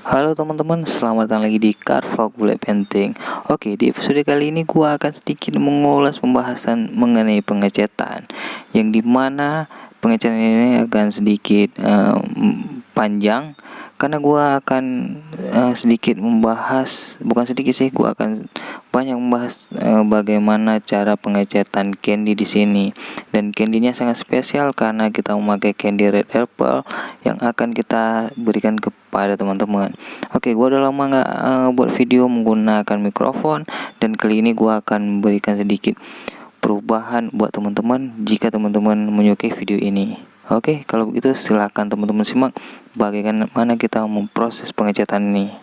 Halo teman-teman, selamat datang lagi di Carvlog Bullet Painting. Oke, di episode kali ini gua akan sedikit mengulas pembahasan mengenai pengecatan, yang dimana pengecatan ini akan sedikit panjang, karena gua akan sedikit membahas, bukan sedikit sih, gua akan banyak membahas bagaimana cara pengecatan candy di sini. Dan candy-nya sangat spesial karena kita memakai candy red apple yang akan kita berikan kepada teman-teman. Oke, gua udah lama nggak buat video menggunakan mikrofon, dan kali ini gua akan memberikan sedikit perubahan buat teman-teman jika teman-teman menyukai video ini. Oke, kalau begitu silahkan teman-teman simak bagaimana kita memproses pengecatan ini.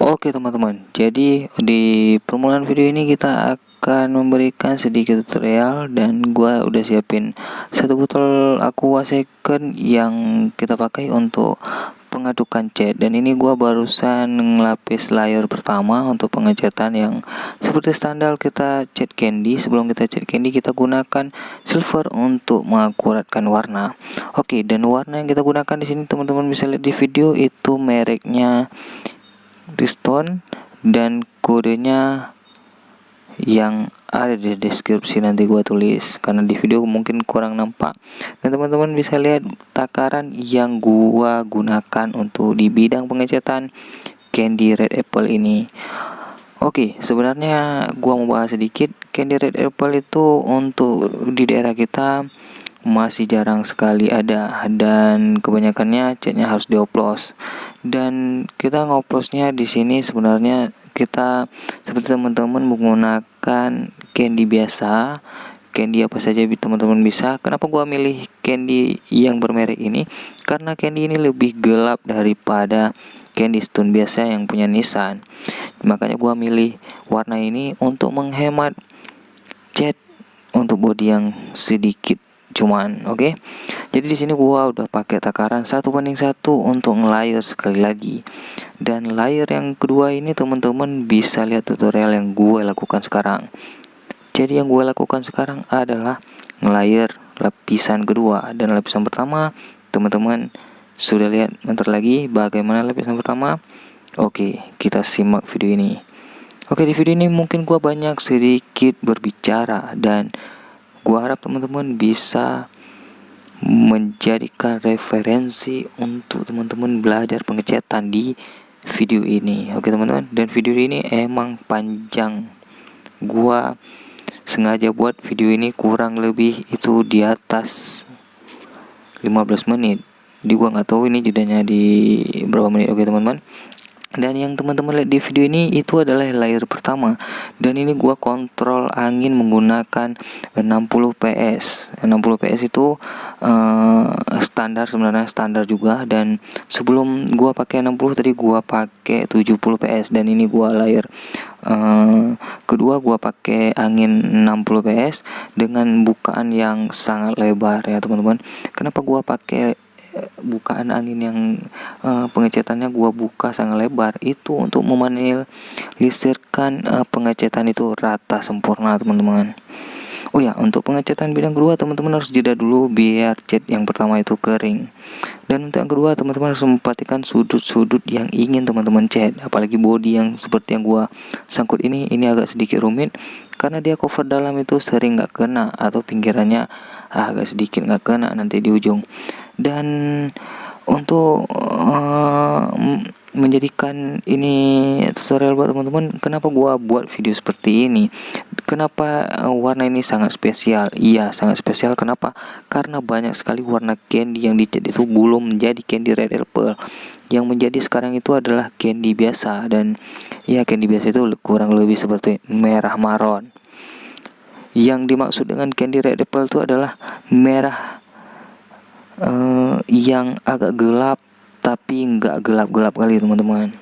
Oke teman-teman, jadi di permulaan video ini kita akan memberikan sedikit tutorial, dan gua udah siapin satu botol aqua second yang kita pakai untuk pengadukan cat. Dan ini gua barusan ngelapis layer pertama untuk pengecatan yang seperti standar kita cat candy. Sebelum kita cat candy, kita gunakan silver untuk mengakuratkan warna. Oke, dan warna yang kita gunakan di sini teman-teman bisa lihat di video, itu mereknya Keystone, dan kodenya yang ada di deskripsi nanti gua tulis, karena di video mungkin kurang nampak. Dan teman-teman bisa lihat takaran yang gua gunakan untuk di bidang pengecatan candy red apple ini. Oke, sebenarnya gua mau bahas sedikit. Candy red apple itu untuk di daerah kita masih jarang sekali ada, dan kebanyakannya catnya harus dioplos. Dan kita ngoplosnya di sini sebenarnya kita seperti teman-teman menggunakan candy biasa, candy apa saja teman-teman bisa. Kenapa gua milih candy yang bermerek ini? Karena candy ini lebih gelap daripada candy stone biasa yang punya nisan. Makanya gua milih warna ini untuk menghemat cat untuk body yang sedikit cuman. Oke. Jadi di sini gua udah pakai takaran 1:1 untuk nge-layer sekali lagi. Dan layer yang kedua ini teman-teman bisa lihat tutorial yang gue lakukan sekarang. Jadi yang gue lakukan sekarang adalah nge-layer lapisan kedua, dan lapisan pertama teman-teman sudah lihat bentar lagi bagaimana lapisan pertama. Oke, kita simak video ini. Oke, di video ini mungkin gua banyak sedikit berbicara, dan gua harap teman-teman bisa menjadikan referensi untuk teman-teman belajar pengecatan di video ini. Oke teman-teman, dan video ini emang panjang. Gua sengaja buat video ini kurang lebih itu di atas 15 menit. Jadi gua nggak tahu ini jedanya di berapa menit. Oke teman-teman. Dan yang teman-teman lihat di video ini itu adalah layer pertama, dan ini gua kontrol angin menggunakan 60 PS. 60 PS itu standar, sebenarnya standar juga, dan sebelum gua pakai 60 tadi gua pakai 70 PS, dan ini gua layer kedua gua pakai angin 60 PS dengan bukaan yang sangat lebar ya teman-teman. Kenapa gua pakai bukaan angin yang pengecatannya gua buka sangat lebar? Itu untuk meminimalisirkan pengecatan itu rata sempurna teman-teman. Oh ya, untuk pengecatan bidang kedua teman-teman harus jeda dulu biar cat yang pertama itu kering. Dan untuk yang kedua teman-teman harus memperhatikan sudut-sudut yang ingin teman-teman cat, apalagi body yang seperti yang gua sangkut ini agak sedikit rumit karena dia cover dalam itu sering nggak kena, atau pinggirannya agak sedikit nggak kena nanti di ujung. Dan untuk menjadikan ini tutorial buat teman-teman, kenapa gua buat video seperti ini, kenapa warna ini sangat spesial. Iya, sangat spesial. Kenapa? Karena banyak sekali warna candy yang dicat itu belum menjadi candy red apple. Yang menjadi sekarang itu adalah candy biasa, dan ya candy biasa itu kurang lebih seperti merah maron. Yang dimaksud dengan candy red apple itu adalah merah yang agak gelap tapi nggak gelap-gelap kali teman-teman.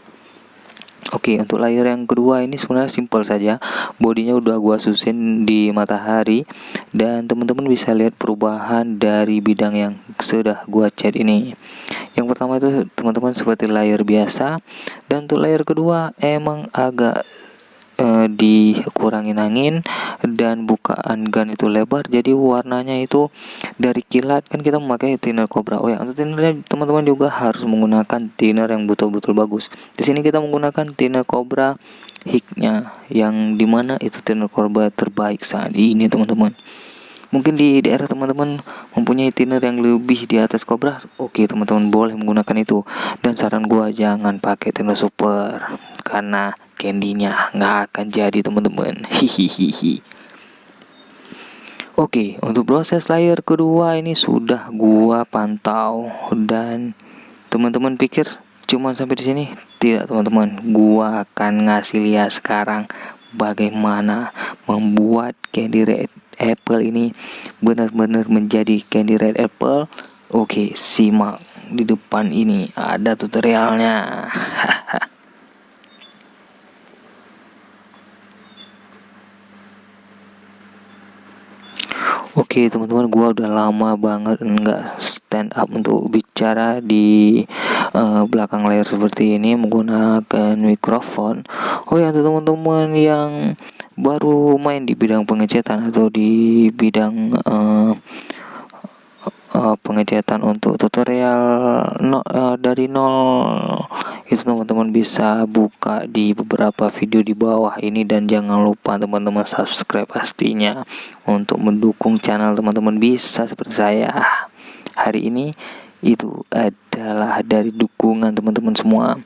Oke, untuk layer yang kedua ini sebenarnya simpel saja. Bodinya udah gua susun di matahari, dan teman-teman bisa lihat perubahan dari bidang yang sudah gua cat ini. Yang pertama itu teman-teman seperti layer biasa, dan untuk layer kedua emang agak dikurangin angin dan bukaan gun itu lebar, jadi warnanya itu dari kilat. Kan kita memakai thinner Cobra. Oh ya, untuk thinnernya teman-teman juga harus menggunakan thinner yang betul-betul bagus. Di sini kita menggunakan thinner Cobra Hiknya, yang dimana itu thinner Cobra terbaik saat ini teman-teman. Mungkin di daerah teman-teman mempunyai thinner yang lebih di atas Cobra, oke teman-teman boleh menggunakan itu. Dan saran gua jangan pakai thinner super, karena candy-nya nggak akan jadi teman-teman. Hihihi. Oke, untuk proses layer kedua ini sudah gua pantau, dan teman-teman pikir cuman sampai di sini? Tidak teman-teman, gua akan ngasih lihat sekarang bagaimana membuat candy red apple ini benar-benar menjadi candy red apple. Oke, simak, di depan ini ada tutorialnya. Oke teman-teman, gua udah lama banget nggak stand up untuk bicara di belakang layar seperti ini menggunakan mikrofon. Oh ya, untuk teman-teman yang baru main di bidang pengecatan atau di bidang pengecatan untuk tutorial dari nol, itu teman-teman bisa buka di beberapa video di bawah ini. Dan jangan lupa teman-teman subscribe pastinya untuk mendukung channel teman-teman bisa seperti saya hari ini. Itu adalah dari dukungan teman-teman semua.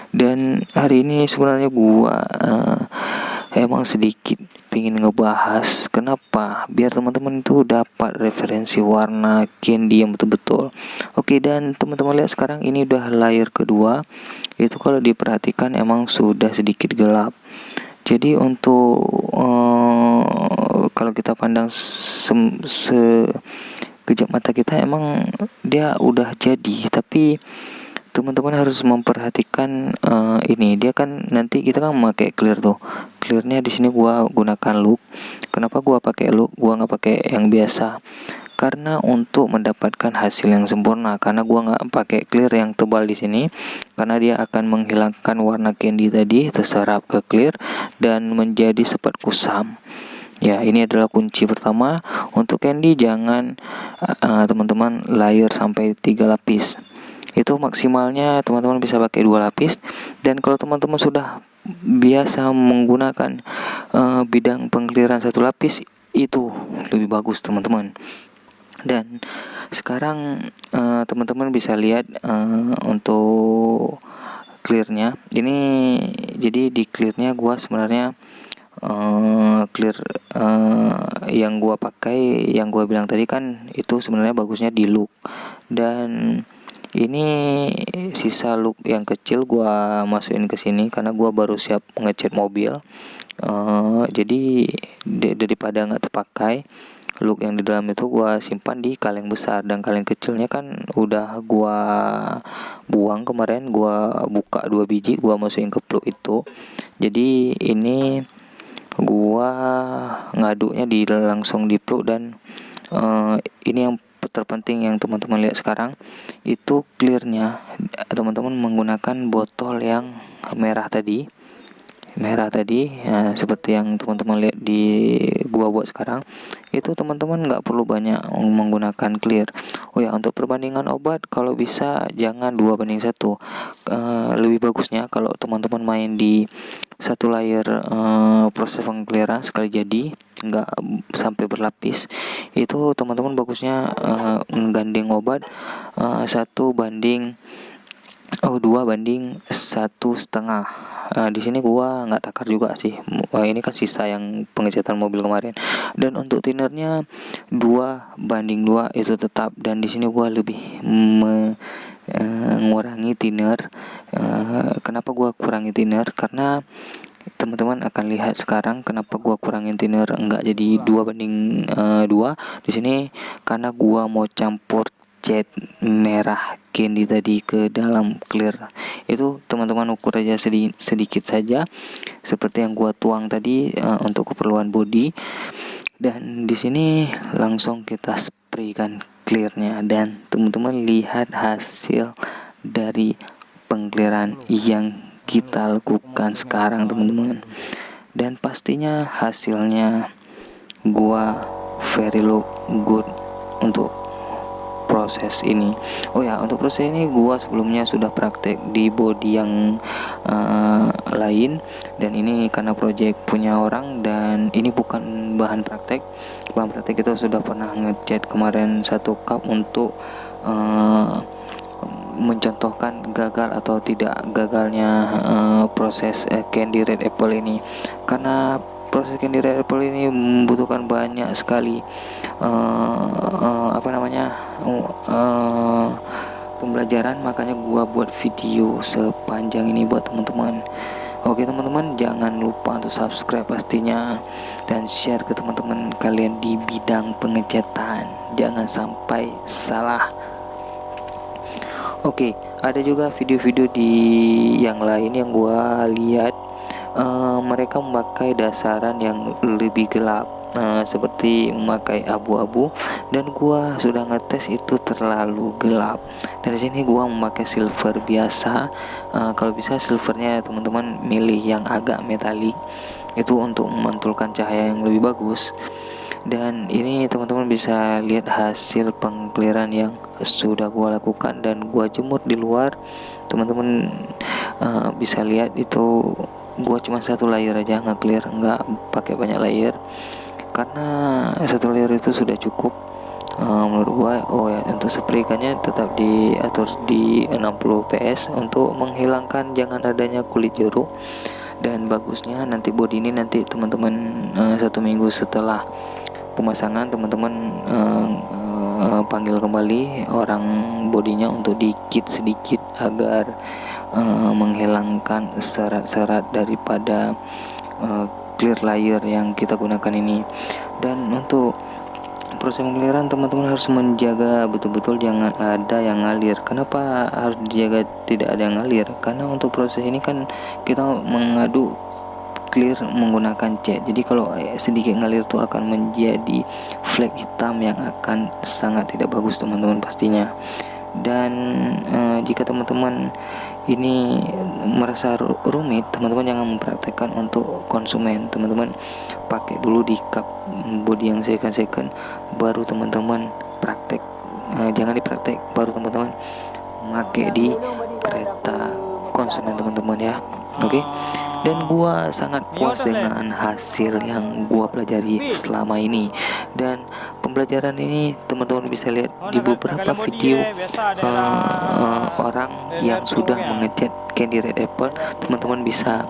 Dan hari ini sebenarnya gua emang sedikit pingin ngebahas kenapa biar teman-teman itu dapat referensi warna candy yang betul-betul. Oke, dan teman-teman lihat sekarang ini udah layer kedua. Itu kalau diperhatikan emang sudah sedikit gelap. Jadi untuk kalau kita pandang sekejap mata kita emang dia udah jadi, tapi teman-teman harus memperhatikan ini, dia kan nanti kita kan memakai clear tuh. Clearnya di sini gua gunakan look. Kenapa gua pakai look? Gua nggak pakai yang biasa. Karena untuk mendapatkan hasil yang sempurna. Karena gua nggak pakai clear yang tebal di sini, karena dia akan menghilangkan warna candy tadi terserap ke clear dan menjadi seperti kusam. Ya, ini adalah kunci pertama. Untuk candy jangan teman-teman layer sampai 3 lapis. Itu maksimalnya teman-teman bisa pakai 2 lapis. Dan kalau teman-teman sudah biasa menggunakan bidang pengkliran 1 lapis, itu lebih bagus teman-teman. Dan sekarang teman-teman bisa lihat untuk clearnya ini. Jadi di clearnya gua sebenarnya clear yang gua pakai, yang gua bilang tadi kan itu sebenarnya bagusnya di look. Dan ini sisa look yang kecil gua masukin ke sini karena gua baru siap ngecat mobil. Jadi daripada nggak terpakai, look yang di dalam itu gua simpan di kaleng besar, dan kaleng kecilnya kan udah gua buang kemarin. Gua buka 2 biji, gua masukin ke plug itu. Jadi ini gua ngaduknya di langsung di plug. Dan ini yang terpenting yang teman-teman lihat sekarang itu clearnya. Teman-teman menggunakan botol yang merah tadi ya, seperti yang teman-teman lihat di gua buat sekarang. Itu teman-teman nggak perlu banyak menggunakan clear. Oh ya, untuk perbandingan obat kalau bisa jangan 2:1. Lebih bagusnya kalau teman-teman main di 1 layer proses pengclearan sekali jadi, nggak sampai berlapis. Itu teman-teman bagusnya menggandeng obat 2:1,5. Di sini gua nggak takar juga sih. Ini kan sisa yang pengecatan mobil kemarin. Dan untuk thinnernya 2:2 itu tetap. Dan di sini gua lebih mengurangi thinner. Kenapa gua kurangi thinner? Karena teman-teman akan lihat sekarang kenapa gua kurangin thinner enggak jadi 2:2 di sini, karena gua mau campur cat merah candy tadi ke dalam clear. Itu teman-teman ukur aja sedikit saja seperti yang gua tuang tadi untuk keperluan body. Dan di sini langsung kita spraykan clearnya, dan teman-teman lihat hasil dari pengclearan yang kita lakukan sekarang teman-teman. dan pastinya hasilnya gua very look good untuk proses ini. Oh ya, untuk proses ini gua sebelumnya sudah praktek di body yang lain, dan ini karena project punya orang dan ini bukan bahan praktek. Bahan praktek itu sudah pernah ngecat kemarin satu cup untuk mencontohkan gagal atau tidak gagalnya proses candy red apple ini, karena proses candy red apple ini membutuhkan banyak sekali pembelajaran, makanya gua buat video sepanjang ini buat teman-teman. Oke teman-teman, jangan lupa untuk subscribe pastinya dan share ke teman-teman kalian di bidang pengecatan, jangan sampai salah. Oke, ada juga video-video di yang lain yang gua lihat mereka memakai dasaran yang lebih gelap, seperti memakai abu-abu, dan gua sudah ngetes itu terlalu gelap. Dari sini gua memakai silver biasa. Kalau bisa silvernya teman-teman milih yang agak metalik, itu untuk memantulkan cahaya yang lebih bagus. Dan ini teman-teman bisa lihat hasil pengkliran yang sudah gua lakukan dan gua jemur di luar. Teman-teman bisa lihat itu gua cuma satu layer aja nge-clear, nggak pakai banyak layer, karena satu layer itu sudah cukup menurut gua. Oh ya, untuk spraykannya tetap diatur di 60 fps untuk menghilangkan jangan adanya kulit jeruk. Dan bagusnya nanti body ini nanti teman-teman 1 minggu setelah pemasangan teman-teman panggil kembali orang bodinya untuk dikit sedikit agar menghilangkan serat-serat daripada clear layer yang kita gunakan ini. Dan untuk proses pengkliran teman-teman harus menjaga betul-betul jangan ada yang ngalir. Kenapa harus dijaga tidak ada yang ngalir? Karena untuk proses ini kan kita mengadu clear menggunakan cat, jadi kalau sedikit ngalir itu akan menjadi flek hitam yang akan sangat tidak bagus teman-teman pastinya. Dan jika teman-teman ini merasa rumit, teman-teman jangan mempraktekkan untuk konsumen. Teman-teman pakai dulu di cup body yang second baru teman-teman praktek, jangan dipraktek baru teman-teman pakai di kereta konsumen teman-teman ya. Oke. Dan gua sangat puas dengan hasil yang gua pelajari selama ini. Dan pembelajaran ini teman-teman bisa lihat di beberapa video orang yang sudah mengecat candy red apple. Teman-teman bisa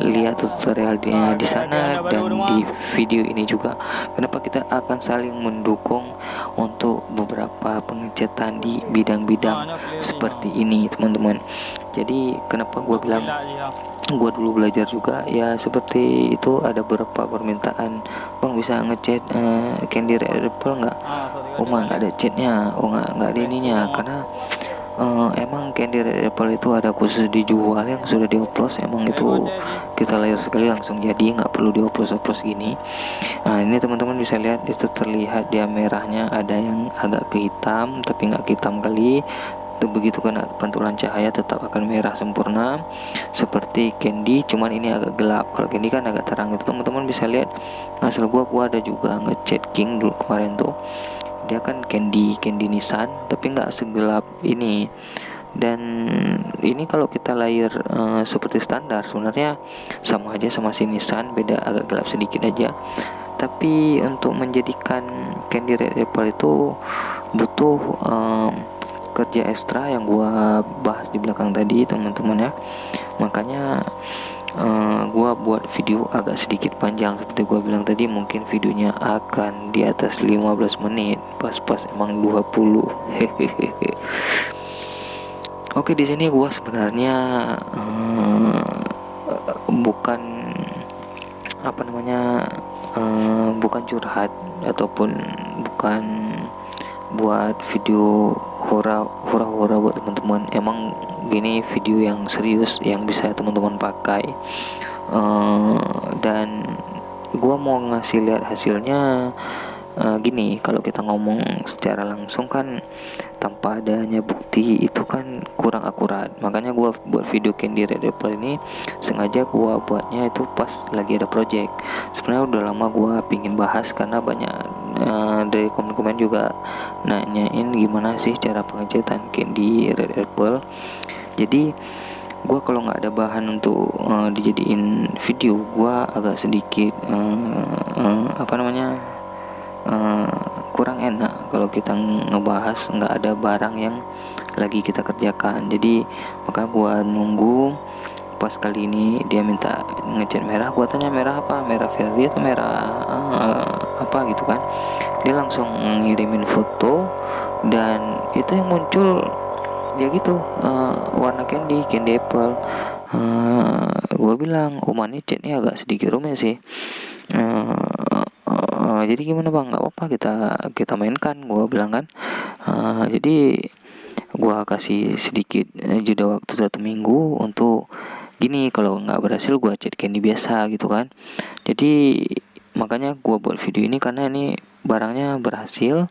lihat tutorialnya di sana dan di video ini juga. Kenapa kita akan saling mendukung untuk beberapa pengecatan di bidang-bidang seperti ini teman-teman. Jadi kenapa gua bilang gua dulu belajar juga ya seperti itu, ada beberapa permintaan, bang bisa ngecat candy red apple nggak? Oh nggak ada catnya, oh nggak ada ininya, karena emang candy red apple itu ada khusus dijual yang sudah dioplos, emang itu kita layer sekali langsung jadi, nggak perlu dioplos-oplos gini. Nah ini teman-teman bisa lihat itu terlihat dia merahnya, ada yang agak ke hitam tapi nggak hitam kali. Begitu kena pantulan cahaya tetap akan merah sempurna seperti candy, cuman ini agak gelap. Kalau candy kan agak terang. Itu teman-teman bisa lihat hasil gua ada juga ngecat king dulu kemarin tuh, dia kan candy Nissan tapi nggak segelap ini. Dan ini kalau kita layer seperti standar sebenarnya sama aja sama si Nissan, beda agak gelap sedikit aja. Tapi untuk menjadikan candy red apple itu butuh kerja ekstra yang gua bahas di belakang tadi teman-teman ya. Makanya gua buat video agak sedikit panjang seperti gua bilang tadi, mungkin videonya akan di atas 15 menit, pas-pas emang 20. Hehehe. Oke, di sini gua sebenarnya bukan bukan curhat ataupun bukan buat video hura-hura buat teman-teman. Emang gini video yang serius yang bisa teman-teman pakai, dan gua mau ngasih lihat hasilnya gini, kalau kita ngomong secara langsung kan tanpa adanya bukti itu kan kurang akurat. Makanya gua buat video Candy Red Apple ini sengaja gua buatnya itu pas lagi ada project. Sebenarnya udah lama gua pingin bahas karena banyak dari komen-komen juga nanyain gimana sih cara pengecetan Candy Red Apple. Jadi gua kalau nggak ada bahan untuk dijadiin video, gua agak sedikit uh, kurang enak kalau kita ngebahas nggak ada barang yang lagi kita kerjakan. Jadi maka gua nunggu pas kali ini dia minta ngecat merah, gua tanya merah apa, merah Ferdi atau merah apa gitu kan. Dia langsung ngirimin foto dan itu yang muncul ya gitu, warna candy apple. Gua bilang ini catnya agak sedikit rumit sih. Jadi gimana bang, nggak apa-apa, kita mainkan, gua bilang kan. Jadi gua kasih sedikit jeda waktu 1 minggu untuk gini, kalau nggak berhasil gua cat candy biasa gitu kan. Jadi makanya gua buat video ini karena ini barangnya berhasil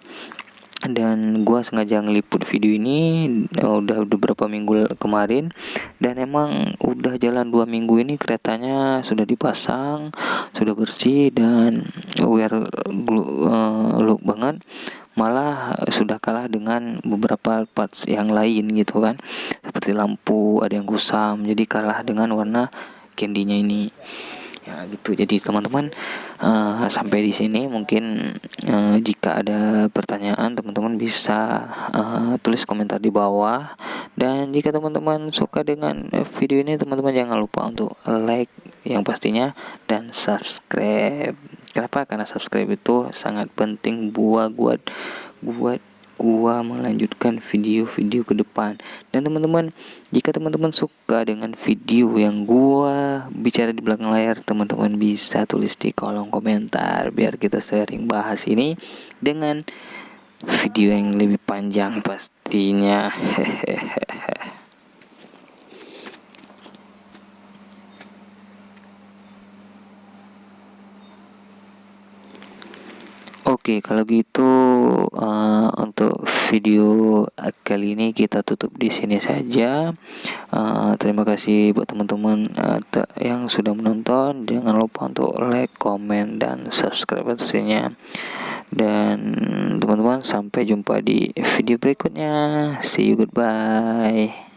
dan gua sengaja ngeliput video ini udah beberapa minggu kemarin, dan emang udah jalan 2 minggu ini keretanya sudah dipasang, sudah bersih dan wear look banget, malah sudah kalah dengan beberapa parts yang lain gitu kan, seperti lampu ada yang kusam, jadi kalah dengan warna candy-nya ini. Ya gitu. Jadi teman-teman, sampai di sini mungkin jika ada pertanyaan teman-teman bisa tulis komentar di bawah, dan jika teman-teman suka dengan video ini, teman-teman jangan lupa untuk like yang pastinya dan subscribe. Kenapa? Karena subscribe itu sangat penting buat gua melanjutkan video-video ke depan. Dan teman-teman, jika teman-teman suka dengan video yang gua bicara di belakang layar, teman-teman bisa tulis di kolom komentar biar kita sering bahas ini dengan video yang lebih panjang pastinya. Oke, kalau gitu untuk video kali ini kita tutup di sini saja. Terima kasih buat teman-teman yang sudah menonton. Jangan lupa untuk like, komen, dan subscribe pastinya. Dan teman-teman, sampai jumpa di video berikutnya. See you, goodbye.